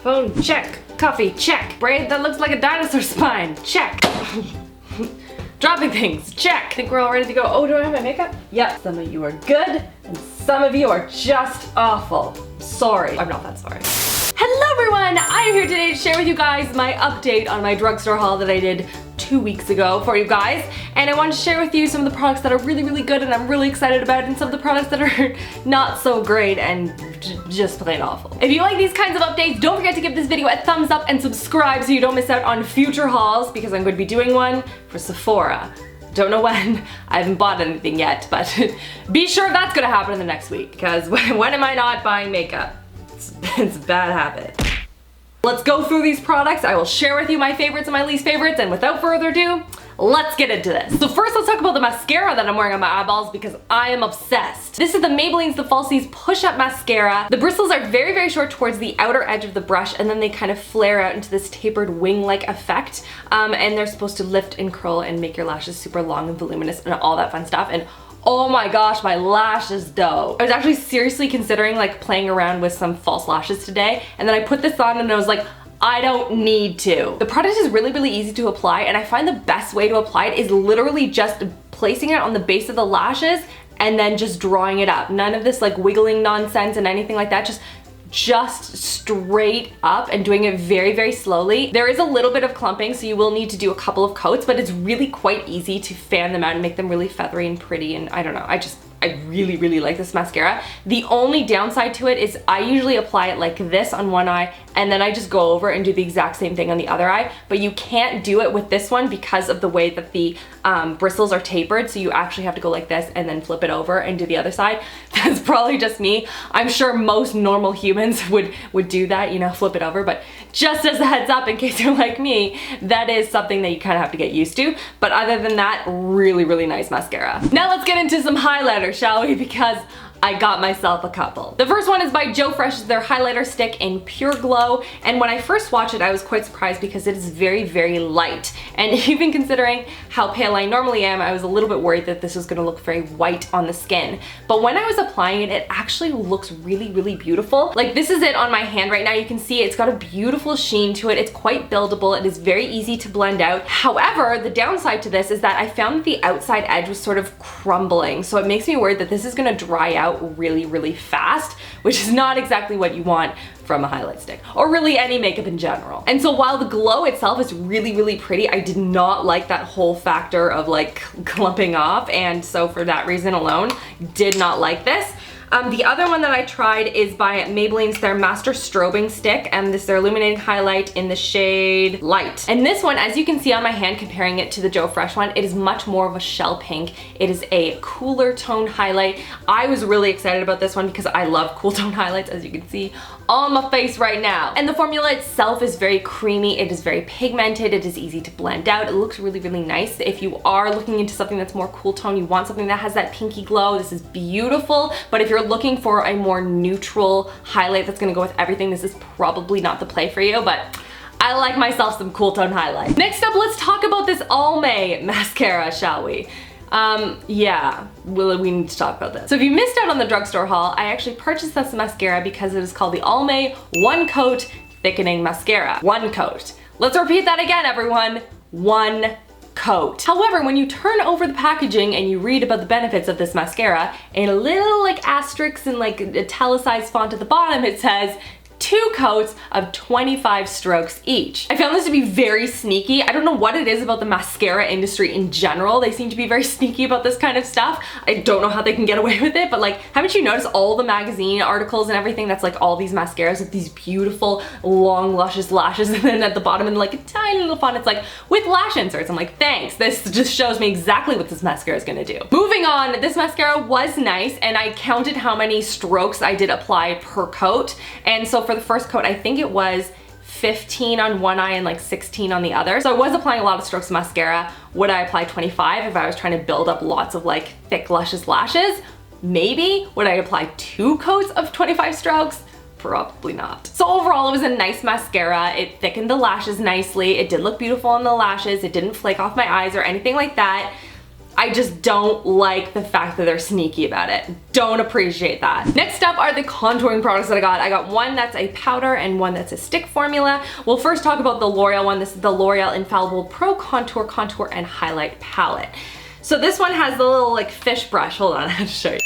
Phone, check. Coffee, check. Braid that looks like a dinosaur spine, check. Dropping things, check. Think we're all ready to go. Oh, do I have my makeup? Yep, some of you are good, and some of you are just awful. Sorry, I'm not that sorry. Hello everyone, I am here today to share with you guys my update on my drugstore haul that I did 2 weeks ago for you guys. And I wanted to share with you some of the products that are really, really good and I'm really excited about, and some of the products that are not so great and just plain awful. If you like these kinds of updates, don't forget to give this video a thumbs up and subscribe so you don't miss out on future hauls, because I'm going to be doing one for Sephora. Don't know when, I haven't bought anything yet, but be sure that's gonna happen in the next week, because when am I not buying makeup? It's a bad habit. Let's go through these products. I will share with you my favorites and my least favorites, and without further ado, let's get into this. So first, let's talk about the mascara that I'm wearing on my eyeballs because I am obsessed. This is the Maybelline's The Falsies Push-Up Mascara. The bristles are very, very short towards the outer edge of the brush, and then they kind of flare out into this tapered wing-like effect. And they're supposed to lift and curl and make your lashes super long and voluminous and all that fun stuff. And oh my gosh, my lashes though. I was actually seriously considering like playing around with some false lashes today, and then I put this on and I was like, I don't need to. The product is really, really easy to apply, and I find the best way to apply it is literally just placing it on the base of the lashes and then just drawing it up. None of this like wiggling nonsense and anything like that. Just straight up and doing it very, very slowly. There is a little bit of clumping, so you will need to do a couple of coats, but it's really quite easy to fan them out and make them really feathery and pretty, and I don't know, I really, really like this mascara. The only downside to it is I usually apply it like this on one eye, and then I just go over and do the exact same thing on the other eye, but you can't do it with this one because of the way that the bristles are tapered, so you actually have to go like this and then flip it over and do the other side. That's probably just me. I'm sure most normal humans would do that, you know, flip it over, but just as a heads up, in case you're like me, that is something that you kind of have to get used to. But other than that, really, really nice mascara. Now let's get into some highlighters, shall we? Because I got myself a couple. The first one is by Joe Fresh, their highlighter stick in Pure Glow, and when I first watched it I was quite surprised because it is very, very light, and even considering how pale I normally am, I was a little bit worried that this was going to look very white on the skin. But when I was applying it, it actually looks really, really beautiful. Like, this is it on my hand right now. You can see it's got a beautiful sheen to it. It's quite buildable. It is very easy to blend out. However, the downside to this is that I found that the outside edge was sort of crumbling, so it makes me worried that this is going to dry out really, really fast, which is not exactly what you want from a highlight stick, or really any makeup in general. And so while the glow itself is really, really pretty, I did not like that whole factor of like clumping off, and so for that reason alone, did not like this. The other one that I tried is by Maybelline's their Master Strobing Stick, and this is their illuminating highlight in the shade Light. And this one, as you can see on my hand comparing it to the Joe Fresh one, it is much more of a shell pink. It is a cooler tone highlight. I was really excited about this one because I love cool tone highlights, as you can see on my face right now. And the formula itself is very creamy, it is very pigmented, it is easy to blend out, it looks really, really nice. If you are looking into something that's more cool tone, you want something that has that pinky glow, this is beautiful. But if you're looking for a more neutral highlight that's gonna go with everything, this is probably not the play for you, but I like myself some cool tone highlight. Next up, let's talk about this Almay mascara, shall we? Yeah, we need to talk about this. So if you missed out on the drugstore haul, I actually purchased this mascara because it is called the Almay One Coat Thickening Mascara. One coat. Let's repeat that again, everyone. One coat. However, when you turn over the packaging and you read about the benefits of this mascara, in a little like asterisk and like italicized font at the bottom, it says 2 coats of 25 strokes each. I found this to be very sneaky. I don't know what it is about the mascara industry in general. They seem to be very sneaky about this kind of stuff. I don't know how they can get away with it, but like, haven't you noticed all the magazine articles and everything that's like all these mascaras with these beautiful, long, luscious lashes, and then at the bottom in like a tiny little font, it's like, with lash inserts. I'm like, thanks. This just shows me exactly what this mascara is gonna do. Moving on, this mascara was nice, and I counted how many strokes I did apply per coat, and so for the first coat, I think it was 15 on one eye and like 16 on the other. So I was applying a lot of strokes of mascara. Would I apply 25 if I was trying to build up lots of like thick, luscious lashes? Maybe. Would I apply 2 coats of 25 strokes? Probably not. So overall, it was a nice mascara. It thickened the lashes nicely. It did look beautiful on the lashes. It didn't flake off my eyes or anything like that. I just don't like the fact that they're sneaky about it. Don't appreciate that. Next up are the contouring products that I got. I got one that's a powder and one that's a stick formula. We'll first talk about the L'Oreal one. This is the L'Oreal Infallible Pro Contour and Highlight Palette. So this one has the little like fish brush. Hold on, I have to show you.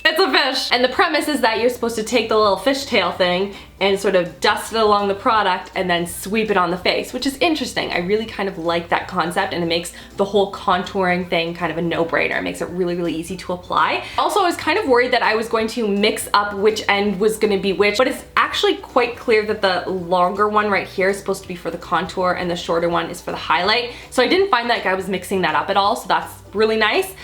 It's a fish! And the premise is that you're supposed to take the little fishtail thing and sort of dust it along the product and then sweep it on the face, which is interesting. I really kind of like that concept, and it makes the whole contouring thing kind of a no-brainer. It makes it really, really easy to apply. Also, I was kind of worried that I was going to mix up which end was going to be which, but it's actually quite clear that the longer one right here is supposed to be for the contour and the shorter one is for the highlight. So I didn't find like I was mixing that up at all, so that's really nice.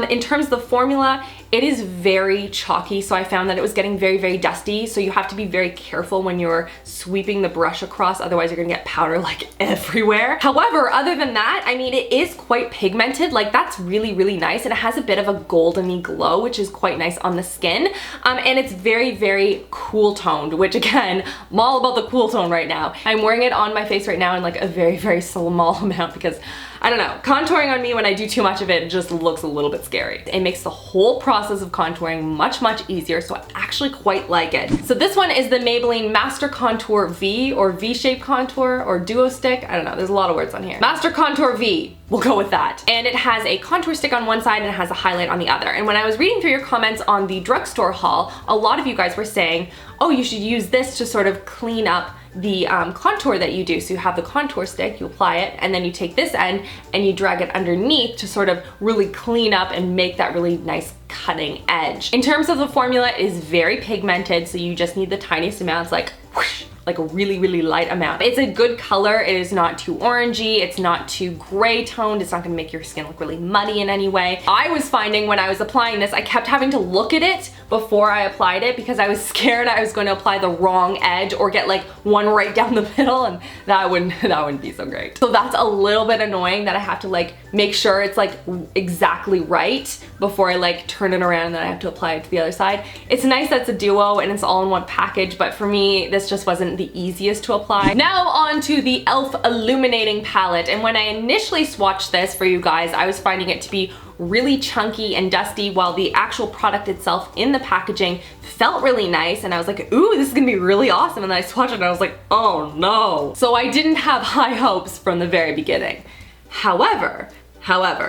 In terms of the formula, it is very chalky, so I found that it was getting very, very dusty, so you have to be very careful when you're sweeping the brush across, otherwise you're gonna get powder like everywhere. However, other than that, I mean, it is quite pigmented, like that's really, really nice, and it has a bit of a goldeny glow, which is quite nice on the skin, and it's very, very cool toned, which again, I'm all about the cool tone right now. I'm wearing it on my face right now in like a very, very small amount because I don't know, contouring on me when I do too much of it just looks a little bit scary. It makes the whole process of contouring much, much easier, so I actually quite like it. So this one is the Maybelline Master Contour V, or V-Shape Contour, or Duo Stick. I don't know, there's a lot of words on here. Master Contour V, we'll go with that. And it has a contour stick on one side and it has a highlight on the other. And when I was reading through your comments on the drugstore haul, a lot of you guys were saying, oh, you should use this to sort of clean up the contour that you do. So you have the contour stick, you apply it, and then you take this end and you drag it underneath to sort of really clean up and make that really nice cutting edge. In terms of the formula, it is very pigmented, so you just need the tiniest amounts, like whoosh, like a really, really light amount. It's a good color. It is not too orangey. It's not too gray toned. It's not gonna make your skin look really muddy in any way. I was finding when I was applying this, I kept having to look at it before I applied it because I was scared I was going to apply the wrong edge or get like one right down the middle, and that wouldn't be so great. So that's a little bit annoying that I have to like make sure it's like exactly right before I like turn it around and then I have to apply it to the other side. It's nice that it's a duo and it's all in one package, but for me, this just wasn't the easiest to apply. Now on to the e.l.f. Illuminating Palette, and when I initially swatched this for you guys, I was finding it to be really chunky and dusty, while the actual product itself in the packaging felt really nice, and I was like, ooh, this is gonna be really awesome, and then I swatched it and I was like, oh no. So I didn't have high hopes from the very beginning. However,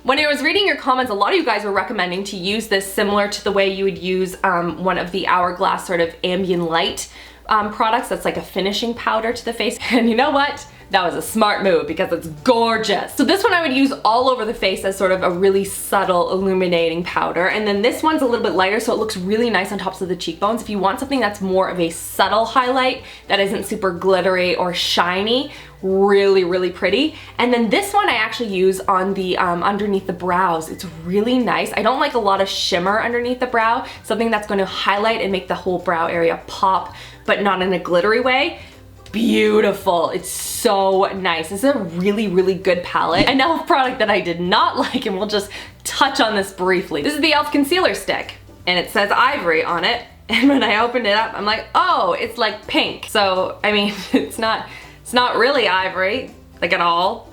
when I was reading your comments, a lot of you guys were recommending to use this similar to the way you would use one of the Hourglass sort of ambient light products that's like a finishing powder to the face. And you know what? That was a smart move because it's gorgeous. So this one I would use all over the face as sort of a really subtle illuminating powder. And then this one's a little bit lighter, so it looks really nice on tops of the cheekbones. If you want something that's more of a subtle highlight that isn't super glittery or shiny, really, really pretty. And then this one I actually use on the underneath the brows. It's really nice. I don't like a lot of shimmer underneath the brow, something that's going to highlight and make the whole brow area pop, but not in a glittery way. Beautiful. It's so nice. This is a really, really good palette. An e.l.f. product that I did not like, and we'll just touch on this briefly. This is the e.l.f. concealer stick, and it says ivory on it. And when I opened it up, I'm like, oh, it's like pink. So, I mean, it's not really ivory, like at all.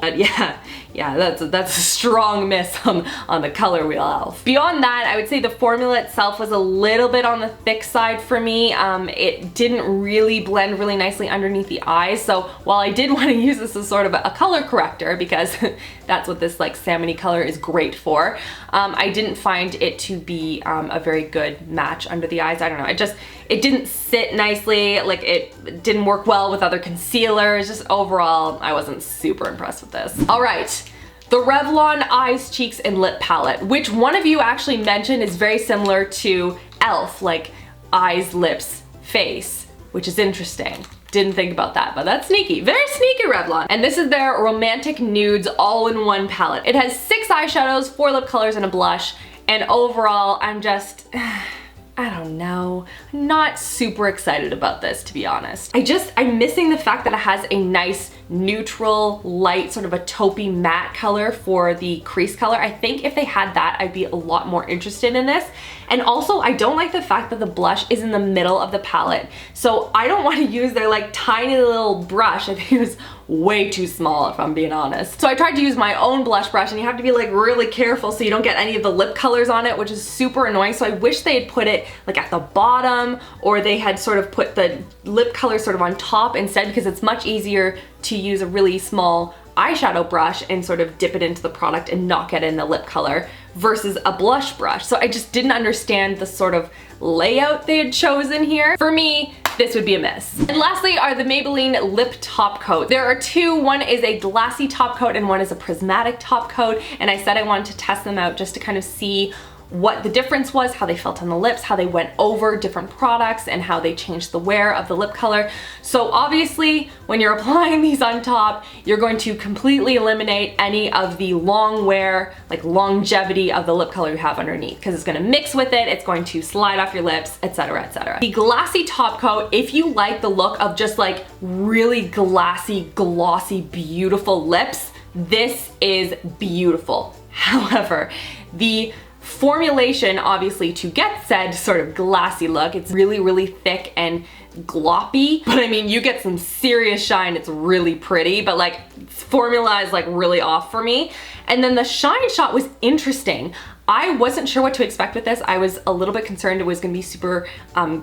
But yeah, that's a strong miss on the color wheel e.l.f. Beyond that, I would say the formula itself was a little bit on the thick side for me. It didn't really blend really nicely underneath the eyes, so while I did want to use this as sort of a color corrector, because that's what this like salmony color is great for, I didn't find it to be a very good match under the eyes. I don't know, it didn't sit nicely, like it didn't work well with other concealers. Just overall, I wasn't super impressed with this. All right, the Revlon Eyes, Cheeks, and Lip Palette, which one of you actually mentioned is very similar to e.l.f., like eyes, lips, face, which is interesting. Didn't think about that, but that's sneaky. Very sneaky, Revlon. And this is their Romantic Nudes all-in-one palette. It has 6 eyeshadows, 4 lip colors, and a blush, and overall, I'm just, I don't know. I'm not super excited about this, to be honest. I'm missing the fact that it has a nice neutral, light, sort of a taupey matte color for the crease color. I think if they had that, I'd be a lot more interested in this. And also, I don't like the fact that the blush is in the middle of the palette. So I don't want to use their like tiny little brush. I think it was way too small, if I'm being honest. So I tried to use my own blush brush, and you have to be like really careful so you don't get any of the lip colors on it, which is super annoying. So I wish they had put it like at the bottom, or they had sort of put the lip color sort of on top instead, because it's much easier to use a really small eyeshadow brush and sort of dip it into the product and not get in the lip color versus a blush brush. So I just didn't understand the sort of layout they had chosen here. For me, this would be a miss. And lastly are the Maybelline Lip Top Coat. There are two. One is a glassy top coat and one is a prismatic top coat. And I said I wanted to test them out just to kind of see what the difference was, how they felt on the lips, how they went over different products, and how they changed the wear of the lip color. So obviously, when you're applying these on top, you're going to completely eliminate any of the long wear, like longevity of the lip color you have underneath, because it's gonna mix with it, it's going to slide off your lips, etc., etc. The glassy top coat, if you like the look of just like really glassy, glossy, beautiful lips, this is beautiful. However, the formulation, obviously, to get said sort of glassy look, it's really, really thick and gloppy, but I mean, you get some serious shine. It's really pretty, but like formula is like really off for me. And then the shine shot was interesting. I wasn't sure what to expect with this. I was a little bit concerned it was gonna be super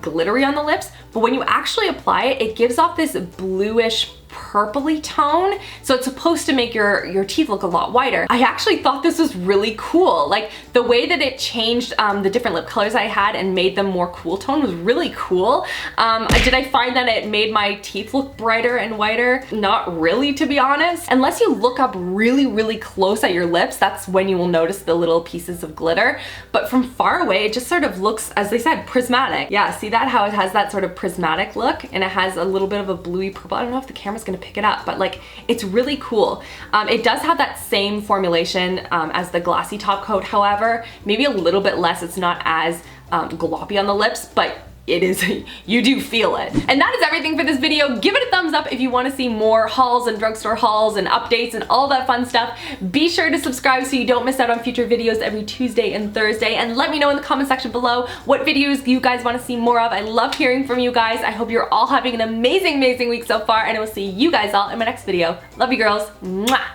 glittery on the lips, but when you actually apply it, it gives off this bluish purpley tone. So it's supposed to make your teeth look a lot whiter. I actually thought this was really cool. Like the way that it changed the different lip colors I had and made them more cool tone was really cool. Did I find that it made my teeth look brighter and whiter? Not really, to be honest. Unless you look up really, really close at your lips, that's when you will notice the little pieces of glitter. But from far away, it just sort of looks, as they said, prismatic. Yeah, see that? How it has that sort of prismatic look, and it has a little bit of a bluey purple. I don't know if the camera's gonna pick it up, but like it's really cool. It does have that same formulation as the glassy top coat, however, maybe a little bit less. It's not as gloppy on the lips, but it is, you do feel it. And that is everything for this video. Give it a thumbs up if you want to see more hauls and drugstore hauls and updates and all that fun stuff. Be sure to subscribe so you don't miss out on future videos every Tuesday and Thursday, and let me know in the comment section below what videos you guys want to see more of. I love hearing from you guys. I hope you're all having an amazing, amazing week so far, and I will see you guys all in my next video. Love you girls. Mwah!